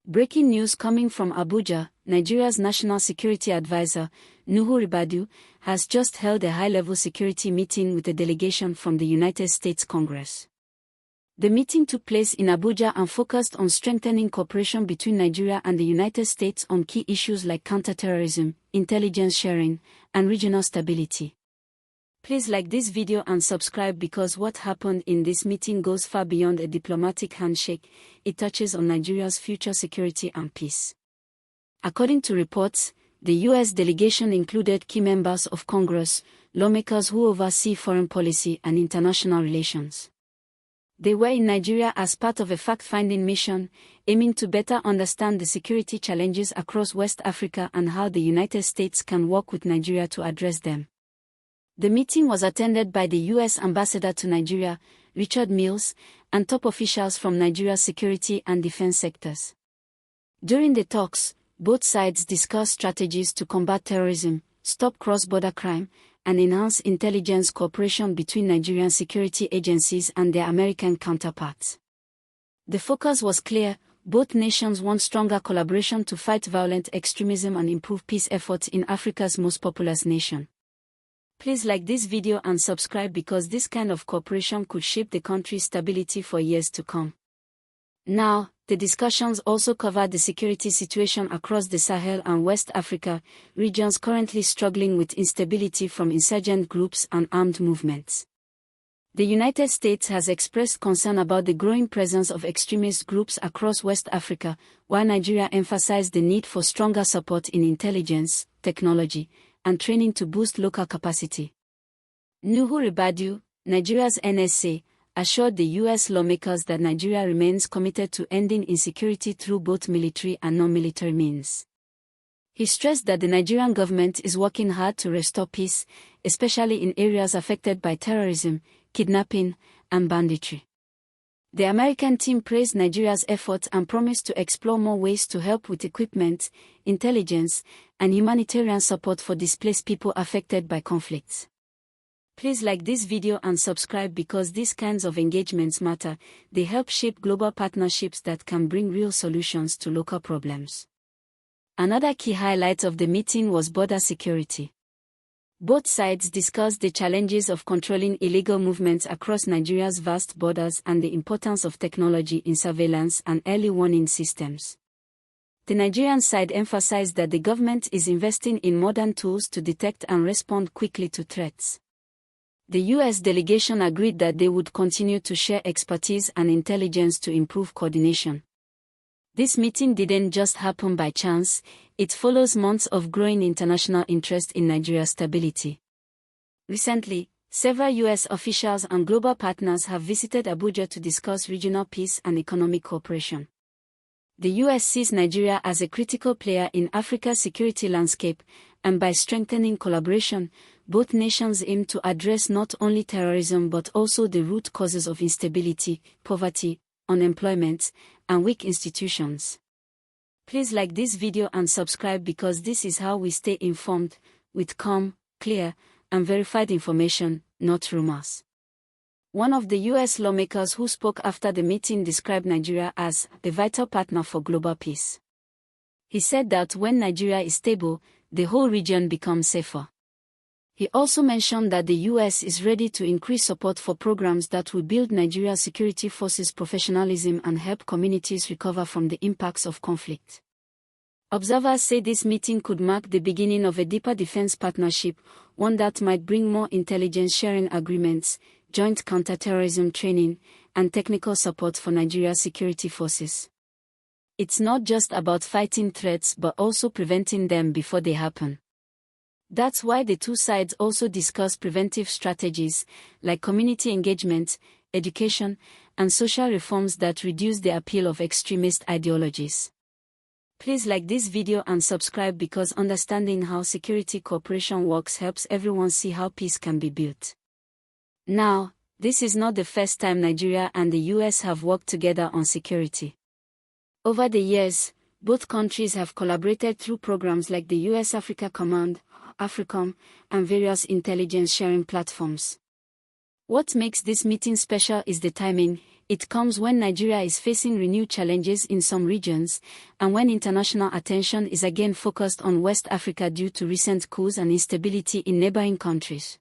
Breaking news coming from Abuja: Nigeria's National Security Advisor, Nuhu Ribadu, has just held a high-level security meeting with a delegation from the United States Congress. The meeting took place in Abuja and focused on strengthening cooperation between Nigeria and the United States on key issues like counter-terrorism, intelligence sharing, and regional stability. Please like this video and subscribe because what happened in this meeting goes far beyond a diplomatic handshake. It touches on Nigeria's future security and peace. According to reports, the U.S. delegation included key members of Congress, lawmakers who oversee foreign policy and international relations. They were in Nigeria as part of a fact-finding mission, aiming to better understand the security challenges across West Africa and how the United States can work with Nigeria to address them. The meeting was attended by the U.S. Ambassador to Nigeria, Richard Mills, and top officials from Nigeria's security and defense sectors. During the talks, both sides discussed strategies to combat terrorism, stop cross-border crime, and enhance intelligence cooperation between Nigerian security agencies and their American counterparts. The focus was clear: both nations want stronger collaboration to fight violent extremism and improve peace efforts in Africa's most populous nation. Please like this video and subscribe because this kind of cooperation could shape the country's stability for years to come. Now, the discussions also covered the security situation across the Sahel and West Africa, regions currently struggling with instability from insurgent groups and armed movements. The United States has expressed concern about the growing presence of extremist groups across West Africa, while Nigeria emphasized the need for stronger support in intelligence, technology, and training to boost local capacity. Nuhu Ribadu, Nigeria's NSA, assured the U.S. lawmakers that Nigeria remains committed to ending insecurity through both military and non-military means. He stressed that the Nigerian government is working hard to restore peace, especially in areas affected by terrorism, kidnapping, and banditry. The American team praised Nigeria's efforts and promised to explore more ways to help with equipment, intelligence, and humanitarian support for displaced people affected by conflicts. Please like this video and subscribe because these kinds of engagements matter. They help shape global partnerships that can bring real solutions to local problems. Another key highlight of the meeting was border security. Both sides discussed the challenges of controlling illegal movements across Nigeria's vast borders and the importance of technology in surveillance and early warning systems. The Nigerian side emphasized that the government is investing in modern tools to detect and respond quickly to threats. The U.S. delegation agreed that they would continue to share expertise and intelligence to improve coordination. This meeting didn't just happen by chance, it follows months of growing international interest in Nigeria's stability. Recently, several U.S. officials and global partners have visited Abuja to discuss regional peace and economic cooperation. The U.S. sees Nigeria as a critical player in Africa's security landscape, and by strengthening collaboration, both nations aim to address not only terrorism but also the root causes of instability, poverty, unemployment, and weak institutions. Please like this video and subscribe because this is how we stay informed, with calm, clear, and verified information, not rumors. One of the U.S. lawmakers who spoke after the meeting described Nigeria as a vital partner for global peace. He said that when Nigeria is stable, the whole region becomes safer. He also mentioned that the U.S. is ready to increase support for programs that will build Nigeria's security forces' professionalism and help communities recover from the impacts of conflict. Observers say this meeting could mark the beginning of a deeper defense partnership, one that might bring more intelligence sharing agreements, joint counter-terrorism training, and technical support for Nigeria's security forces. It's not just about fighting threats but also preventing them before they happen. That's why the two sides also discuss preventive strategies, like community engagement, education, and social reforms that reduce the appeal of extremist ideologies. Please like this video and subscribe because understanding how security cooperation works helps everyone see how peace can be built. Now, this is not the first time Nigeria and the US have worked together on security. Over the years, both countries have collaborated through programs like the US Africa Command, AFRICOM, and various intelligence sharing platforms. What makes this meeting special is the timing. It comes when Nigeria is facing renewed challenges in some regions, and when international attention is again focused on West Africa due to recent coups and instability in neighboring countries.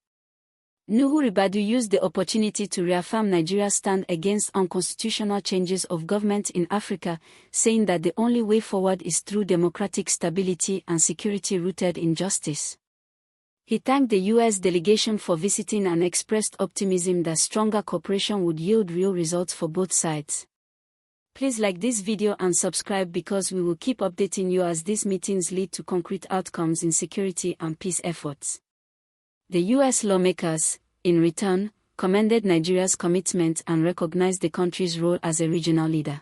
Nuhu Ribadu used the opportunity to reaffirm Nigeria's stand against unconstitutional changes of government in Africa, saying that the only way forward is through democratic stability and security rooted in justice. He thanked the U.S. delegation for visiting and expressed optimism that stronger cooperation would yield real results for both sides. Please like this video and subscribe because we will keep updating you as these meetings lead to concrete outcomes in security and peace efforts. The U.S. lawmakers, in return, commended Nigeria's commitment and recognized the country's role as a regional leader.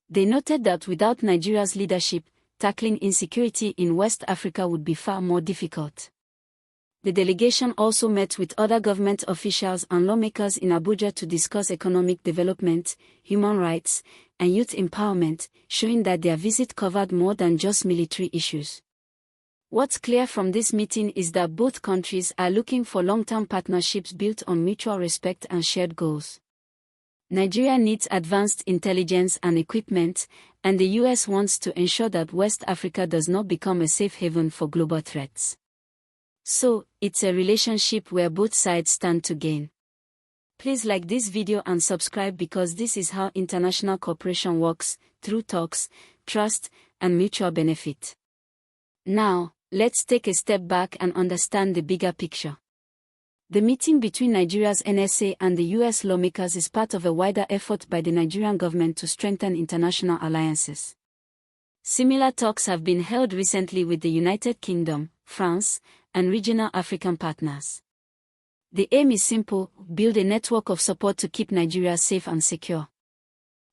They noted that without Nigeria's leadership, tackling insecurity in West Africa would be far more difficult. The delegation also met with other government officials and lawmakers in Abuja to discuss economic development, human rights, and youth empowerment, showing that their visit covered more than just military issues. What's clear from this meeting is that both countries are looking for long-term partnerships built on mutual respect and shared goals. Nigeria needs advanced intelligence and equipment, and the US wants to ensure that West Africa does not become a safe haven for global threats. So, it's a relationship where both sides stand to gain. Please like this video and subscribe because this is how international cooperation works, through talks, trust, and mutual benefit. Now, let's take a step back and understand the bigger picture. The meeting between Nigeria's NSA and the US lawmakers is part of a wider effort by the Nigerian government to strengthen international alliances. Similar talks have been held recently with the United Kingdom, France, and regional African partners. The aim is simple: build a network of support to keep Nigeria safe and secure.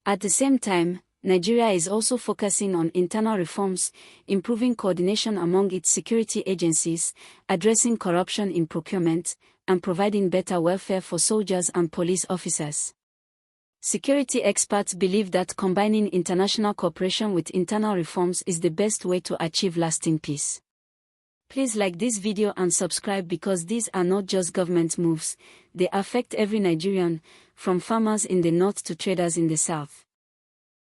At the same time, Nigeria is also focusing on internal reforms, improving coordination among its security agencies, addressing corruption in procurement, and providing better welfare for soldiers and police officers. Security experts believe that combining international cooperation with internal reforms is the best way to achieve lasting peace. Please like this video and subscribe because these are not just government moves, they affect every Nigerian, from farmers in the north to traders in the south.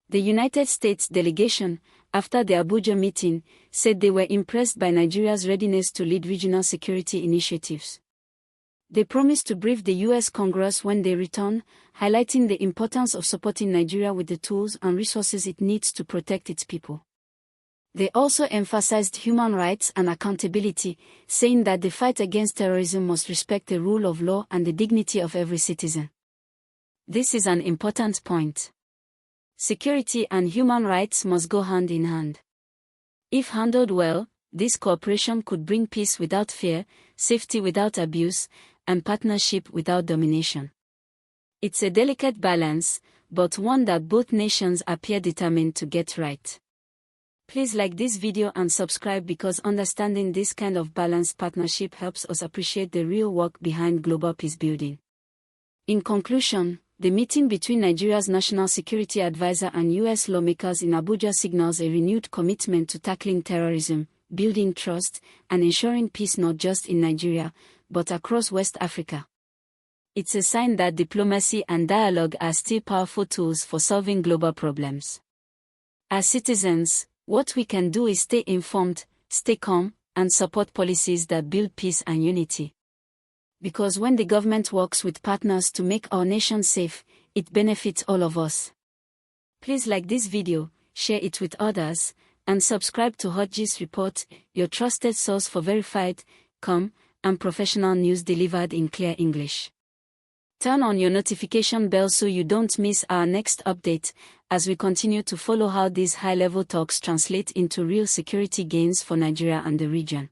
The United States delegation, after the Abuja meeting, said they were impressed by Nigeria's readiness to lead regional security initiatives. They promised to brief the U.S. Congress when they return, highlighting the importance of supporting Nigeria with the tools and resources it needs to protect its people. They also emphasized human rights and accountability, saying that the fight against terrorism must respect the rule of law and the dignity of every citizen. This is an important point. Security and human rights must go hand in hand. If handled well, this cooperation could bring peace without fear, safety without abuse, and partnership without domination. It's a delicate balance, but one that both nations appear determined to get right. Please like this video and subscribe because understanding this kind of balanced partnership helps us appreciate the real work behind global peace building. In conclusion, the meeting between Nigeria's National Security Advisor and U.S. lawmakers in Abuja signals a renewed commitment to tackling terrorism, building trust, and ensuring peace not just in Nigeria, but across West Africa. It's a sign that diplomacy and dialogue are still powerful tools for solving global problems. As citizens, what we can do is stay informed, stay calm, and support policies that build peace and unity. Because when the government works with partners to make our nation safe, it benefits all of us. Please like this video, share it with others, and subscribe to HotGist Report, your trusted source for verified, calm, and professional news delivered in clear English. Turn on your notification bell so you don't miss our next update, as we continue to follow how these high-level talks translate into real security gains for Nigeria and the region.